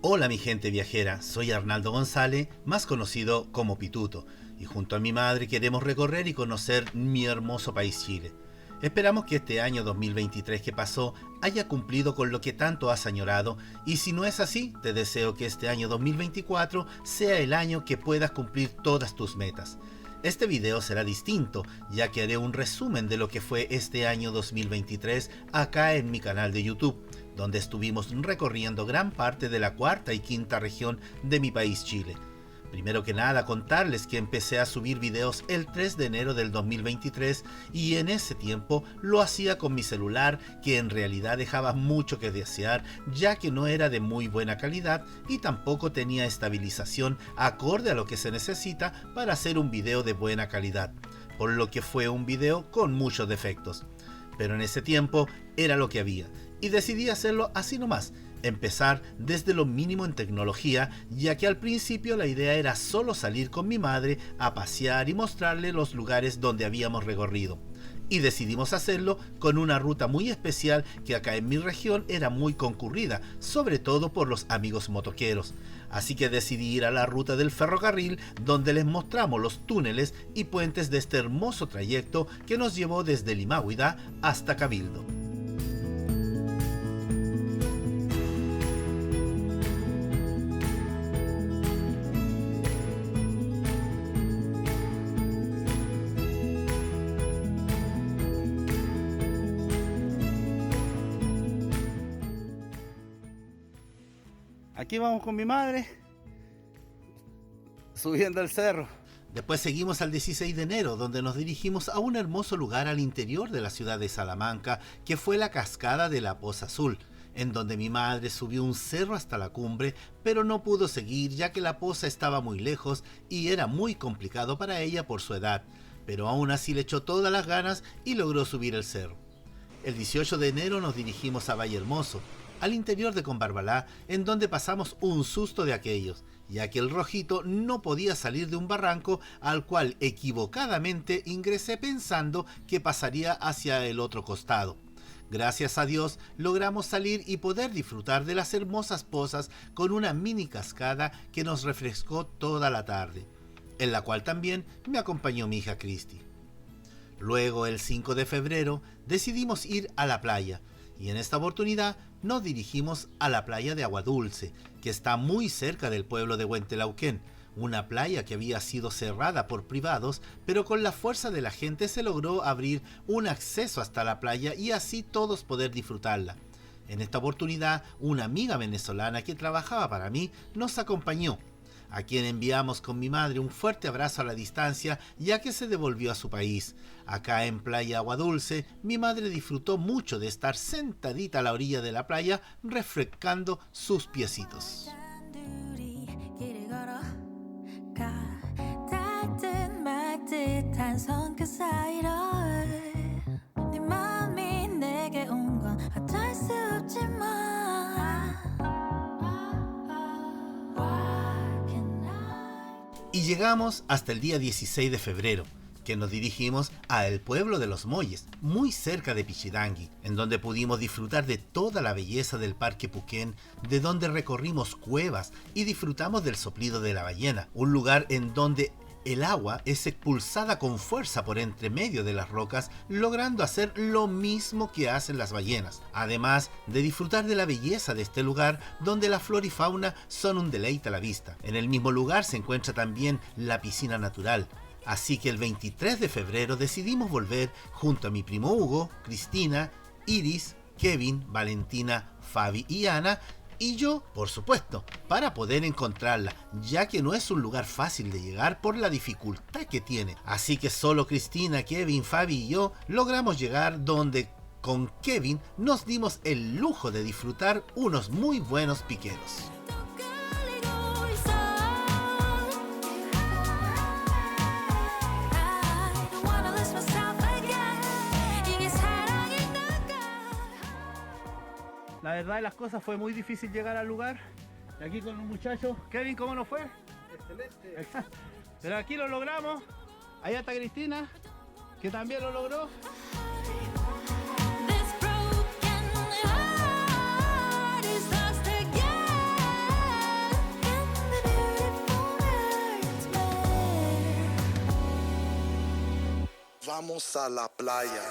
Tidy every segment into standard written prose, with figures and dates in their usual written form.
Hola mi gente viajera, soy Arnaldo González, más conocido como Pituto, y junto a mi madre queremos recorrer y conocer mi hermoso país Chile. Esperamos que este año 2023 que pasó haya cumplido con lo que tanto has añorado, y si no es así, te deseo que este año 2024 sea el año que puedas cumplir todas tus metas. Este video será distinto, ya que haré un resumen de lo que fue este año 2023 acá en mi canal de YouTube, donde estuvimos recorriendo gran parte de la cuarta y quinta región de mi país Chile. Primero que nada, contarles que empecé a subir videos el 3 de enero del 2023 y en ese tiempo lo hacía con mi celular, que en realidad dejaba mucho que desear, ya que no era de muy buena calidad y tampoco tenía estabilización acorde a lo que se necesita para hacer un video de buena calidad, por lo que fue un video con muchos defectos. Pero en ese tiempo era lo que había y decidí hacerlo así nomás. Empezar desde lo mínimo en tecnología, ya que al principio la idea era solo salir con mi madre a pasear y mostrarle los lugares donde habíamos recorrido. Y decidimos hacerlo con una ruta muy especial que acá en mi región era muy concurrida, sobre todo por los amigos motoqueros. Así que decidí ir a la ruta del ferrocarril, donde les mostramos los túneles y puentes de este hermoso trayecto que nos llevó desde Limáhuida hasta Cabildo. Aquí vamos con mi madre, subiendo el cerro. Después seguimos al 16 de enero, donde nos dirigimos a un hermoso lugar al interior de la ciudad de Salamanca, que fue la cascada de la Poza Azul, en donde mi madre subió un cerro hasta la cumbre, pero no pudo seguir ya que la poza estaba muy lejos y era muy complicado para ella por su edad, pero aún así le echó todas las ganas y logró subir el cerro. El 18 de enero nos dirigimos a Valle Hermoso, al interior de Combarbalá, en donde pasamos un susto de aquellos, ya que el rojito no podía salir de un barranco al cual equivocadamente ingresé pensando que pasaría hacia el otro costado. Gracias a Dios logramos salir y poder disfrutar de las hermosas pozas con una mini cascada que nos refrescó toda la tarde, en la cual también me acompañó mi hija Cristi. Luego, el 5 de febrero, decidimos ir a la playa, y en esta oportunidad nos dirigimos a la playa de Agua Dulce, que está muy cerca del pueblo de Huentelauquén, una playa que había sido cerrada por privados, pero con la fuerza de la gente se logró abrir un acceso hasta la playa y así todos poder disfrutarla. En esta oportunidad, una amiga venezolana que trabajaba para mí nos acompañó, a quien enviamos con mi madre un fuerte abrazo a la distancia, ya que se devolvió a su país. Acá en Playa Agua Dulce, mi madre disfrutó mucho de estar sentadita a la orilla de la playa, refrescando sus piecitos. Y llegamos hasta el día 16 de febrero, que nos dirigimos a el pueblo de Los Molles, muy cerca de Pichidangui, en donde pudimos disfrutar de toda la belleza del Parque Puquén, de donde recorrimos cuevas y disfrutamos del soplido de la ballena, un lugar en donde el agua es expulsada con fuerza por entre medio de las rocas, logrando hacer lo mismo que hacen las ballenas, además de disfrutar de la belleza de este lugar, donde la flora y fauna son un deleite a la vista. En el mismo lugar se encuentra también la piscina natural, así que el 23 de febrero decidimos volver junto a mi primo Hugo, Cristina, Iris, Kevin, Valentina, Fabi y Ana, y yo, por supuesto, para poder encontrarla, ya que no es un lugar fácil de llegar por la dificultad que tiene. Así que solo Cristina, Kevin, Fabi y yo logramos llegar, donde con Kevin nos dimos el lujo de disfrutar unos muy buenos piqueros. La verdad de las cosas, fue muy difícil llegar al lugar. Y aquí con un muchacho. Kevin, ¿cómo nos fue? Excelente. Pero aquí lo logramos. Allá está Cristina, que también lo logró. Vamos a la playa.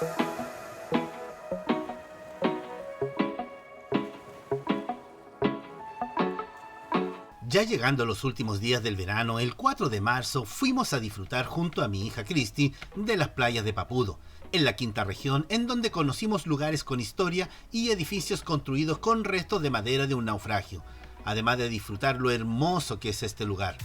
Ya llegando a los últimos días del verano, el 4 de marzo fuimos a disfrutar junto a mi hija Cristi de las playas de Papudo, en la quinta región, en donde conocimos lugares con historia y edificios construidos con restos de madera de un naufragio, además de disfrutar lo hermoso que es este lugar.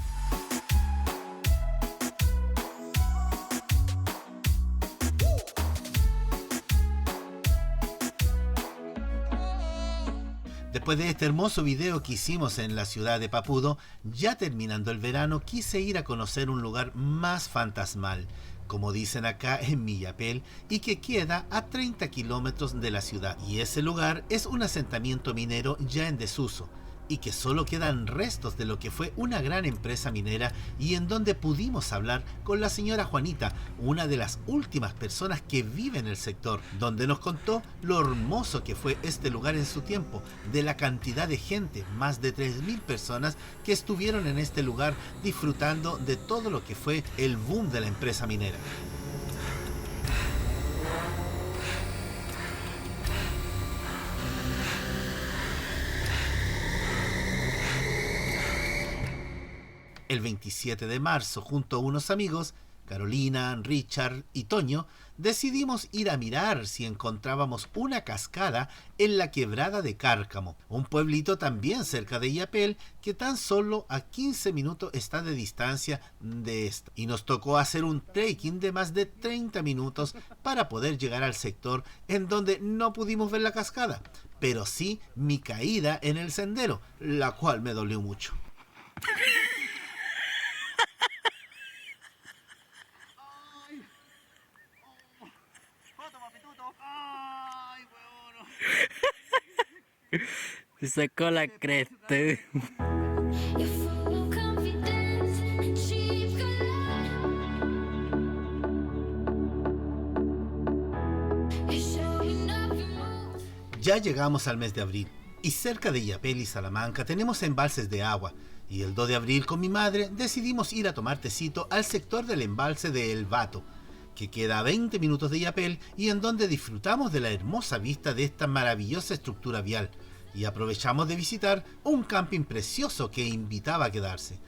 Después de este hermoso video que hicimos en la ciudad de Papudo, ya terminando el verano, quise ir a conocer un lugar más fantasmal, como dicen acá en Millapel, y que queda a 30 kilómetros de la ciudad. Y ese lugar es un asentamiento minero ya en desuso, y que solo quedan restos de lo que fue una gran empresa minera, y en donde pudimos hablar con la señora Juanita, una de las últimas personas que vive en el sector, donde nos contó lo hermoso que fue este lugar en su tiempo, de la cantidad de gente, más de 3.000 personas que estuvieron en este lugar disfrutando de todo lo que fue el boom de la empresa minera. El 27 de marzo, junto a unos amigos, Carolina, Richard y Toño, decidimos ir a mirar si encontrábamos una cascada en la quebrada de Cárcamo, un pueblito también cerca de Illapel que tan solo a 15 minutos está de distancia de esta. Y nos tocó hacer un trekking de más de 30 minutos para poder llegar al sector en donde no pudimos ver la cascada, pero sí mi caída en el sendero, la cual me dolió mucho. Se sacó la cresta. Ya llegamos al mes de abril y cerca de Illapel y Salamanca tenemos embalses de agua, y el 2 de abril con mi madre decidimos ir a tomar tecito al sector del embalse de El Vato, que queda a 20 minutos de Illapel y en donde disfrutamos de la hermosa vista de esta maravillosa estructura vial, y aprovechamos de visitar un camping precioso que invitaba a quedarse.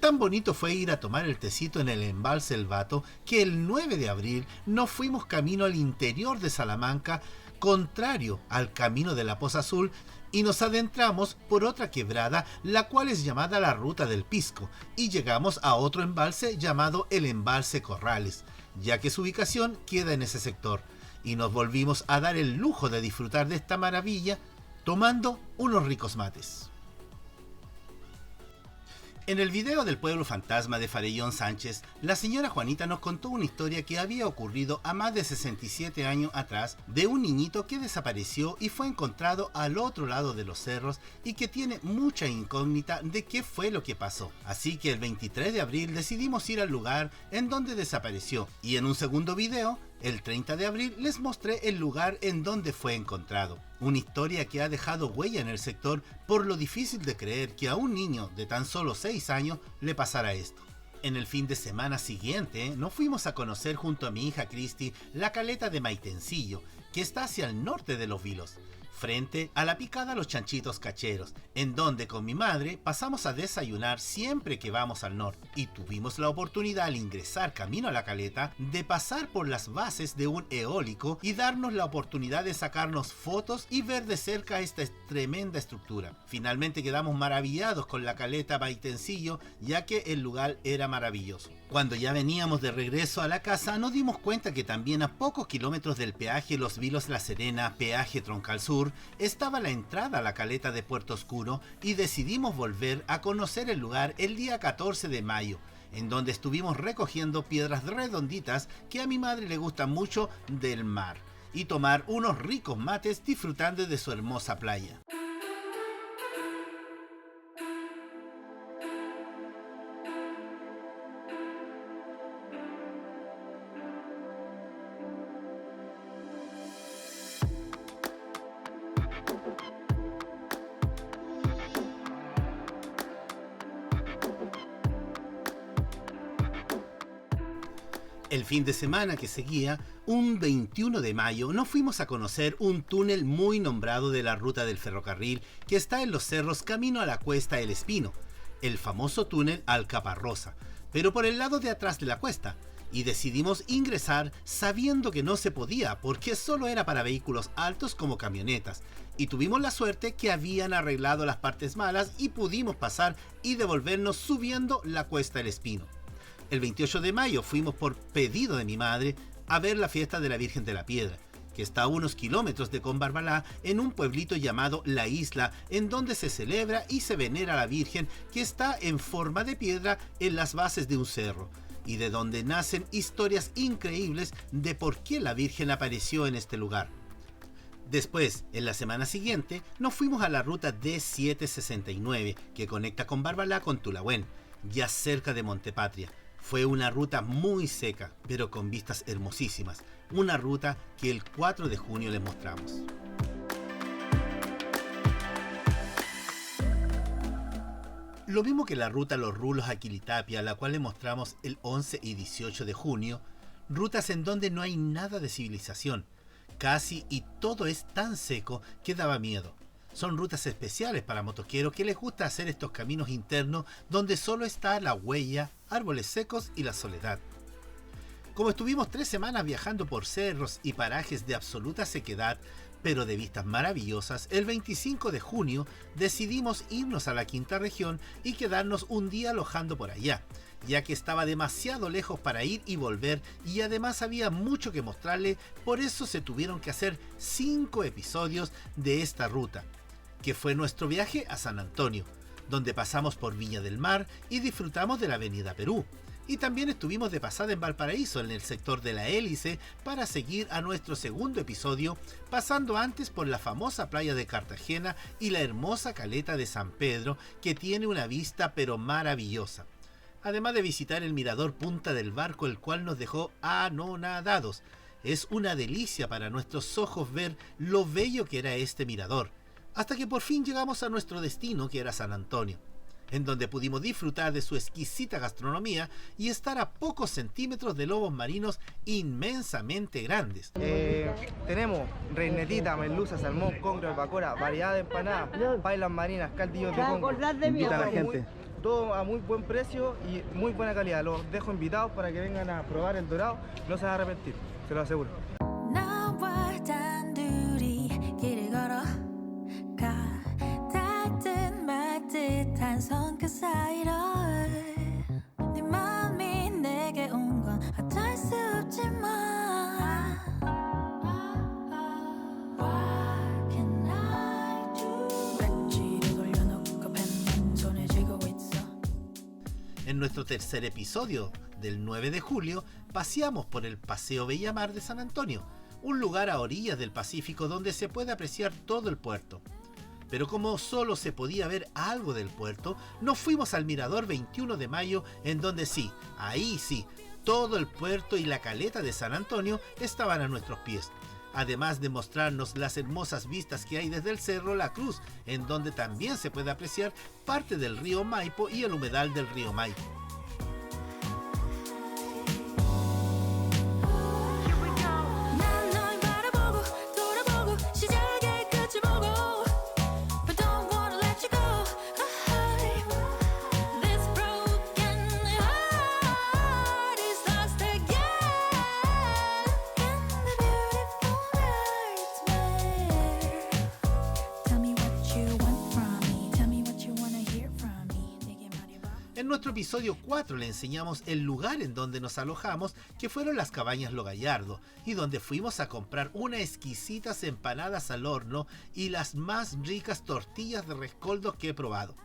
Tan bonito fue ir a tomar el tecito en el embalse El Vato que el 9 de abril nos fuimos camino al interior de Salamanca, contrario al camino de la Poza Azul, y nos adentramos por otra quebrada, la cual es llamada la Ruta del Pisco, y llegamos a otro embalse llamado el Embalse Corrales, ya que su ubicación queda en ese sector, y nos volvimos a dar el lujo de disfrutar de esta maravilla tomando unos ricos mates. En el video del pueblo fantasma de Farellón Sánchez, la señora Juanita nos contó una historia que había ocurrido a más de 67 años atrás de un niñito que desapareció y fue encontrado al otro lado de los cerros y que tiene mucha incógnita de qué fue lo que pasó. Así que el 23 de abril decidimos ir al lugar en donde desapareció, y en un segundo video, el 30 de abril, les mostré el lugar en donde fue encontrado. Una historia que ha dejado huella en el sector por lo difícil de creer que a un niño de tan solo 6 años le pasara esto. En el fin de semana siguiente nos fuimos a conocer junto a mi hija Cristi la caleta de Maitencillo, que está hacia el norte de Los Vilos, frente a la picada Los Chanchitos Cacheros, en donde con mi madre pasamos a desayunar siempre que vamos al norte, y tuvimos la oportunidad al ingresar camino a la caleta de pasar por las bases de un eólico y darnos la oportunidad de sacarnos fotos y ver de cerca esta tremenda estructura. Finalmente quedamos maravillados con la caleta Maitencillo, ya que el lugar era maravilloso. Cuando ya veníamos de regreso a la casa, nos dimos cuenta que también a pocos kilómetros del peaje Los Vilos La Serena, peaje Troncal Sur, estaba la entrada a la caleta de Puerto Oscuro, y decidimos volver a conocer el lugar el día 14 de mayo, en donde estuvimos recogiendo piedras redonditas que a mi madre le gustan mucho del mar, y tomar unos ricos mates disfrutando de su hermosa playa. El fin de semana que seguía, un 21 de mayo, nos fuimos a conocer un túnel muy nombrado de la ruta del ferrocarril que está en los cerros camino a la cuesta El Espino, el famoso túnel Alcaparrosa, pero por el lado de atrás de la cuesta, y decidimos ingresar sabiendo que no se podía porque solo era para vehículos altos como camionetas, y tuvimos la suerte que habían arreglado las partes malas y pudimos pasar y devolvernos subiendo la cuesta El Espino. El 28 de mayo fuimos por pedido de mi madre a ver la fiesta de la Virgen de la Piedra, que está a unos kilómetros de Combarbalá, en un pueblito llamado La Isla, en donde se celebra y se venera a la Virgen, que está en forma de piedra en las bases de un cerro, y de donde nacen historias increíbles de por qué la Virgen apareció en este lugar. Después, en la semana siguiente, nos fuimos a la ruta D769, que conecta Combarbalá con Tulahuén, ya cerca de Montepatria. Fue una ruta muy seca, pero con vistas hermosísimas. Una ruta que el 4 de junio les mostramos. Lo mismo que la ruta Los Rulos a Quilitapia, la cual les mostramos el 11 y 18 de junio, rutas en donde no hay nada de civilización, casi, y todo es tan seco que daba miedo. Son rutas especiales para motoqueros que les gusta hacer estos caminos internos donde solo está la huella, árboles secos y la soledad. Como estuvimos 3 semanas viajando por cerros y parajes de absoluta sequedad, pero de vistas maravillosas, el 25 de junio decidimos irnos a la quinta región y quedarnos un día alojando por allá, ya que estaba demasiado lejos para ir y volver y además había mucho que mostrarle, por eso se tuvieron que hacer 5 episodios de esta ruta, que fue nuestro viaje a San Antonio, donde pasamos por Viña del Mar y disfrutamos de la Avenida Perú. Y también estuvimos de pasada en Valparaíso, en el sector de la Hélice, para seguir a nuestro segundo episodio, pasando antes por la famosa playa de Cartagena y la hermosa caleta de San Pedro, que tiene una vista pero maravillosa. Además de visitar el mirador Punta del Barco, el cual nos dejó anonadados. Es una delicia para nuestros ojos ver lo bello que era este mirador, hasta que por fin llegamos a nuestro destino, que era San Antonio, en donde pudimos disfrutar de su exquisita gastronomía y estar a pocos centímetros de lobos marinos inmensamente grandes. Tenemos reinetita, merluza, salmón, congrio, albacora, variedad de empanadas, pailas marinas, caldillos de congo. Invita a la gente. Todo a muy buen precio y muy buena calidad. Los dejo invitados para que vengan a probar el dorado. No se van a arrepentir, se lo aseguro. En nuestro tercer episodio, del 9 de julio, paseamos por el Paseo Bellamar de San Antonio, un lugar a orillas del Pacífico donde se puede apreciar todo el puerto. Pero como solo se podía ver algo del puerto, nos fuimos al Mirador 21 de Mayo, en donde sí, ahí sí, todo el puerto y la caleta de San Antonio estaban a nuestros pies, además de mostrarnos las hermosas vistas que hay desde el Cerro La Cruz, en donde también se puede apreciar parte del río Maipo y el humedal del río Maipo. En nuestro episodio 4 le enseñamos el lugar en donde nos alojamos, que fueron las Cabañas Lo Gallardo, y donde fuimos a comprar unas exquisitas empanadas al horno y las más ricas tortillas de rescoldo que he probado,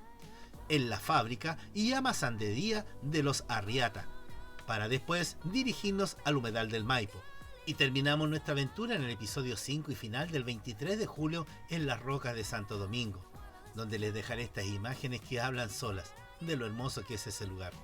en la fábrica y amasandería de los Arriata, para después dirigirnos al humedal del Maipo. Y terminamos nuestra aventura en el episodio 5 y final del 23 de julio en las rocas de Santo Domingo, donde les dejaré estas imágenes que hablan solas de lo hermoso que es ese lugar.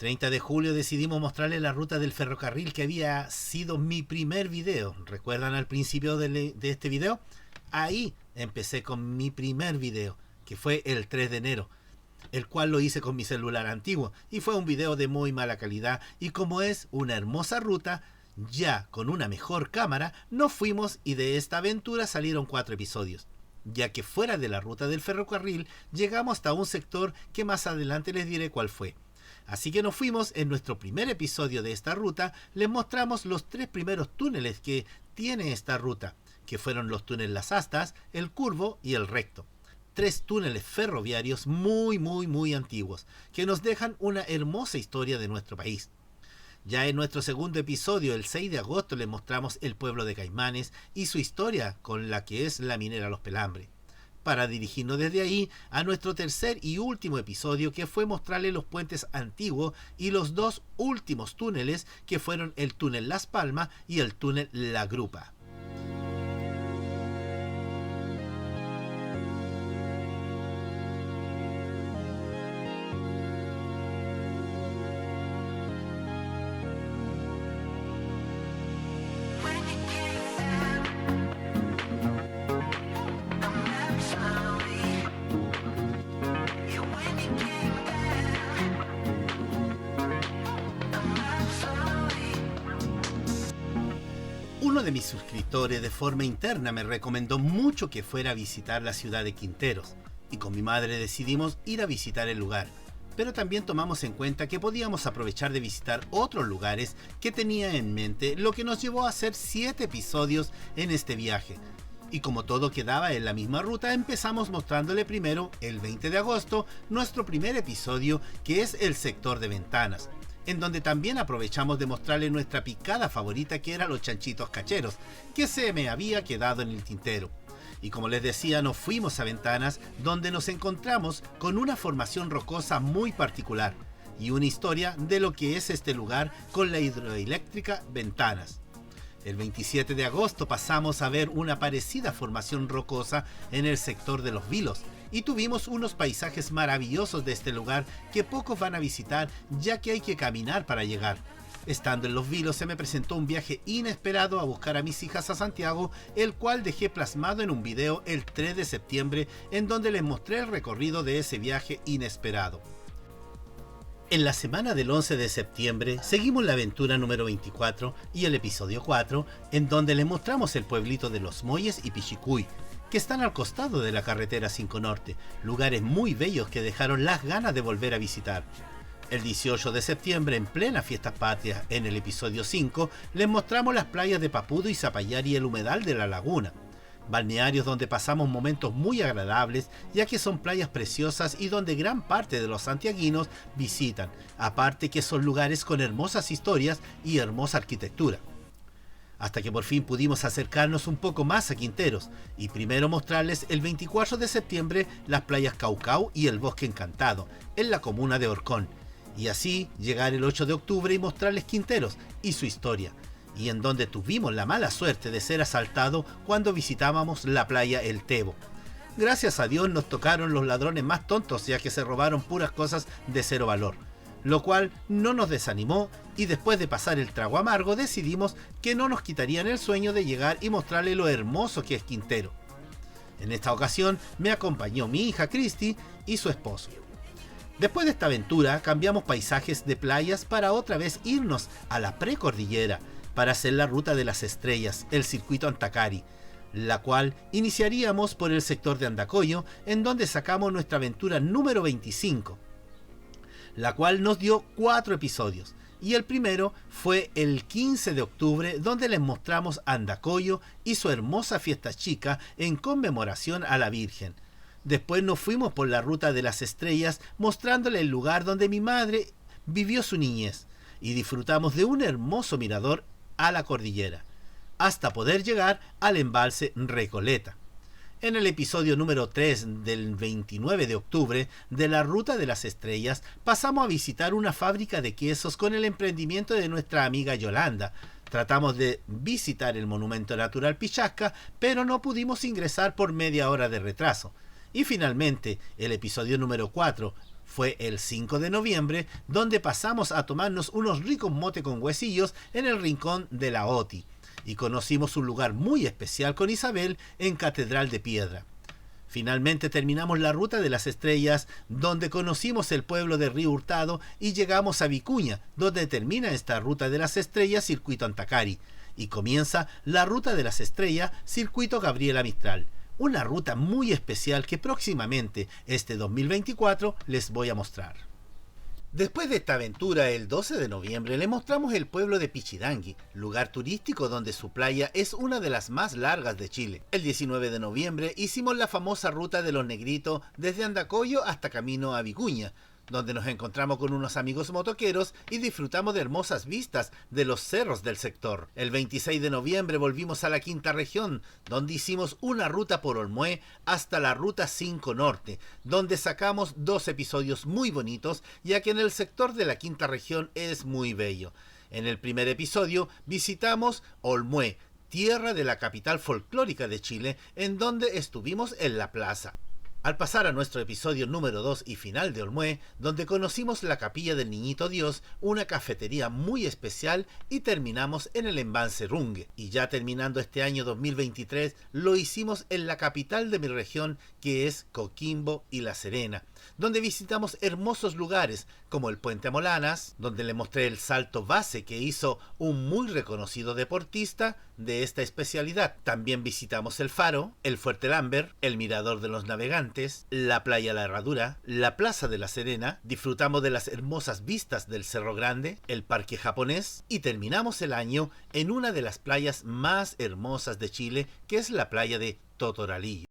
30 de julio decidimos mostrarle la ruta del ferrocarril que había sido mi primer video. ¿Recuerdan al principio de este video? Ahí empecé con mi primer video, que fue el 3 de enero, el cual lo hice con mi celular antiguo, y fue un video de muy mala calidad, y como es una hermosa ruta, ya con una mejor cámara, nos fuimos y de esta aventura salieron 4 episodios. Ya que fuera de la ruta del ferrocarril, llegamos hasta un sector que más adelante les diré cuál fue. Así que nos fuimos. En nuestro primer episodio de esta ruta, les mostramos los 3 primeros túneles que tiene esta ruta, que fueron los túneles Las Astas, el Curvo y el Recto. 3 túneles ferroviarios muy antiguos, que nos dejan una hermosa historia de nuestro país. Ya en nuestro segundo episodio, el 6 de agosto, les mostramos el pueblo de Caimanes y su historia con la que es la minera Los Pelambres, para dirigirnos desde ahí a nuestro tercer y último episodio, que fue mostrarles los puentes antiguos y los 2 últimos túneles, que fueron el túnel Las Palmas y el túnel La Grupa. Uno de mis suscriptores de forma interna me recomendó mucho que fuera a visitar la ciudad de Quinteros, y con mi madre decidimos ir a visitar el lugar, pero también tomamos en cuenta que podíamos aprovechar de visitar otros lugares que tenía en mente, lo que nos llevó a hacer 7 episodios en este viaje. Y como todo quedaba en la misma ruta, empezamos mostrándole primero, el 20 de agosto, nuestro primer episodio, que es el sector de Ventanas, en donde también aprovechamos de mostrarle nuestra picada favorita, que era los chanchitos cacheros, que se me había quedado en el tintero. Y como les decía, nos fuimos a Ventanas, donde nos encontramos con una formación rocosa muy particular y una historia de lo que es este lugar con la hidroeléctrica Ventanas. El 27 de agosto pasamos a ver una parecida formación rocosa en el sector de Los Vilos, y tuvimos unos paisajes maravillosos de este lugar que pocos van a visitar, ya que hay que caminar para llegar. Estando en Los Vilos, se me presentó un viaje inesperado a buscar a mis hijas a Santiago, el cual dejé plasmado en un video el 3 de septiembre, en donde les mostré el recorrido de ese viaje inesperado. En la semana del 11 de septiembre seguimos la aventura número 24 y el episodio 4, en donde les mostramos el pueblito de Los Molles y Pichicuy, que están al costado de la carretera 5 Norte, lugares muy bellos que dejaron las ganas de volver a visitar. El 18 de septiembre, en plena fiestas patrias, en el episodio 5, les mostramos las playas de Papudo y Zapallar y el humedal de la laguna, balnearios donde pasamos momentos muy agradables, ya que son playas preciosas y donde gran parte de los santiaguinos visitan, aparte que son lugares con hermosas historias y hermosa arquitectura. Hasta que por fin pudimos acercarnos un poco más a Quinteros, y primero mostrarles el 24 de septiembre las playas Caucau y el Bosque Encantado, en la comuna de Orcón, y así llegar el 8 de octubre y mostrarles Quinteros y su historia, y en donde tuvimos la mala suerte de ser asaltados cuando visitábamos la playa El Tebo. Gracias a Dios nos tocaron los ladrones más tontos, ya que se robaron puras cosas de cero valor, lo cual no nos desanimó, y después de pasar el trago amargo decidimos que no nos quitarían el sueño de llegar y mostrarle lo hermoso que es Quintero. En esta ocasión me acompañó mi hija Cristi y su esposo. Después de esta aventura cambiamos paisajes de playas para otra vez irnos a la precordillera para hacer la ruta de las estrellas, el circuito Antacari, la cual iniciaríamos por el sector de Andacollo, en donde sacamos nuestra aventura número 25, la cual nos dio 4 episodios, y el primero fue el 15 de octubre, donde les mostramos Andacollo y su hermosa fiesta chica en conmemoración a la Virgen. Después nos fuimos por la ruta de las estrellas, mostrándole el lugar donde mi madre vivió su niñez, y disfrutamos de un hermoso mirador a la cordillera, hasta poder llegar al embalse Recoleta. En el episodio número 3 del 29 de octubre de la Ruta de las Estrellas pasamos a visitar una fábrica de quesos con el emprendimiento de nuestra amiga Yolanda. Tratamos de visitar el Monumento Natural Pichasca, pero no pudimos ingresar por media hora de retraso. Y finalmente, el episodio número 4, Fue el 5 de noviembre donde pasamos a tomarnos unos ricos motes con huesillos en el rincón de la Oti y conocimos un lugar muy especial con Isabel en Catedral de Piedra. Finalmente terminamos la ruta de las estrellas donde conocimos el pueblo de Río Hurtado y llegamos a Vicuña, donde termina esta ruta de las estrellas Circuito Antacari y comienza la ruta de las estrellas Circuito Gabriela Mistral. Una ruta muy especial que próximamente, este 2024, les voy a mostrar. Después de esta aventura, el 12 de noviembre le mostramos el pueblo de Pichidangui, lugar turístico donde su playa es una de las más largas de Chile. El 19 de noviembre hicimos la famosa ruta de los Negritos desde Andacollo hasta camino a Vicuña, donde nos encontramos con unos amigos motoqueros y disfrutamos de hermosas vistas de los cerros del sector. El 26 de noviembre volvimos a la Quinta Región, donde hicimos una ruta por Olmué hasta la Ruta 5 Norte, donde sacamos 2 episodios muy bonitos, ya que en el sector de la Quinta Región es muy bello. En el primer episodio visitamos Olmué, tierra de la capital folclórica de Chile, en donde estuvimos en la plaza. Al pasar a nuestro episodio número 2 y final de Olmué, donde conocimos la Capilla del Niñito Dios, una cafetería muy especial, y terminamos en el embalse Rungue. Y ya terminando este año 2023, lo hicimos en la capital de mi región, que es Coquimbo y La Serena, donde visitamos hermosos lugares como el Puente Amolanas, donde le mostré el salto base que hizo un muy reconocido deportista de esta especialidad. También visitamos el Faro, el Fuerte Lambert, el Mirador de los Navegantes, la Playa La Herradura, la Plaza de La Serena, disfrutamos de las hermosas vistas del Cerro Grande, el Parque Japonés y terminamos el año en una de las playas más hermosas de Chile, que es la playa de Totoralillo.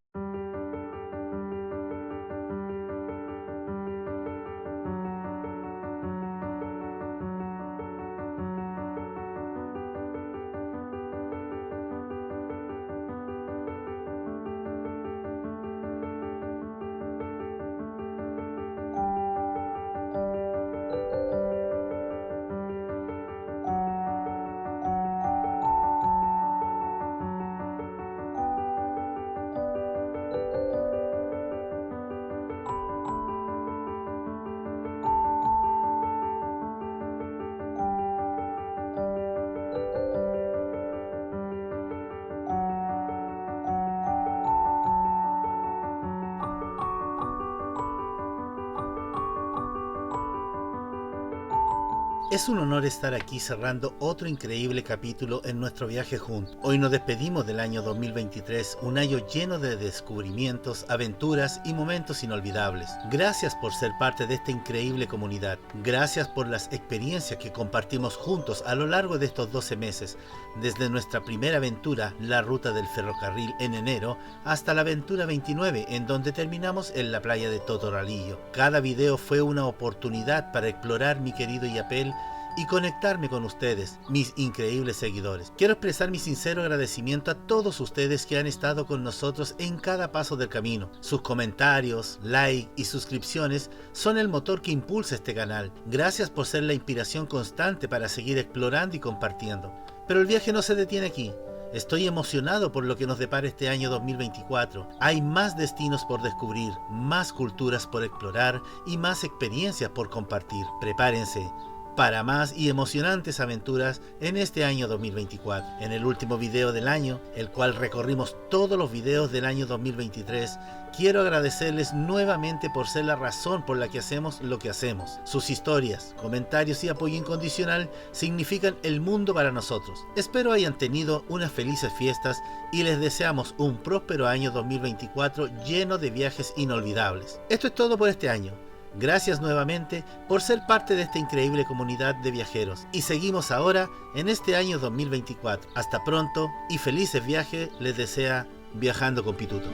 Es un honor estar aquí cerrando otro increíble capítulo en nuestro viaje juntos. Hoy nos despedimos del año 2023, un año lleno de descubrimientos, aventuras y momentos inolvidables. Gracias por ser parte de esta increíble comunidad. Gracias por las experiencias que compartimos juntos a lo largo de estos 12 meses, desde nuestra primera aventura, la ruta del ferrocarril en enero, hasta la aventura 29, en donde terminamos en la playa de Totoralillo. Cada video fue una oportunidad para explorar mi querido Illapel y conectarme con ustedes, mis increíbles seguidores. Quiero expresar mi sincero agradecimiento a todos ustedes que han estado con nosotros en cada paso del camino. Sus comentarios, like y suscripciones son el motor que impulsa este canal. Gracias por ser la inspiración constante para seguir explorando y compartiendo. Pero el viaje no se detiene aquí. Estoy emocionado por lo que nos depara este año 2024. Hay más destinos por descubrir, más culturas por explorar y más experiencias por compartir. Prepárense para más y emocionantes aventuras en este año 2024. En el último video del año, el cual recorrimos todos los videos del año 2023, quiero agradecerles nuevamente por ser la razón por la que hacemos lo que hacemos. Sus historias, comentarios y apoyo incondicional significan el mundo para nosotros. Espero hayan tenido unas felices fiestas y les deseamos un próspero año 2024 lleno de viajes inolvidables. Esto es todo por este año. Gracias nuevamente por ser parte de esta increíble comunidad de viajeros y seguimos ahora en este año 2024. Hasta pronto y felices viajes les desea Viajando con Pituto.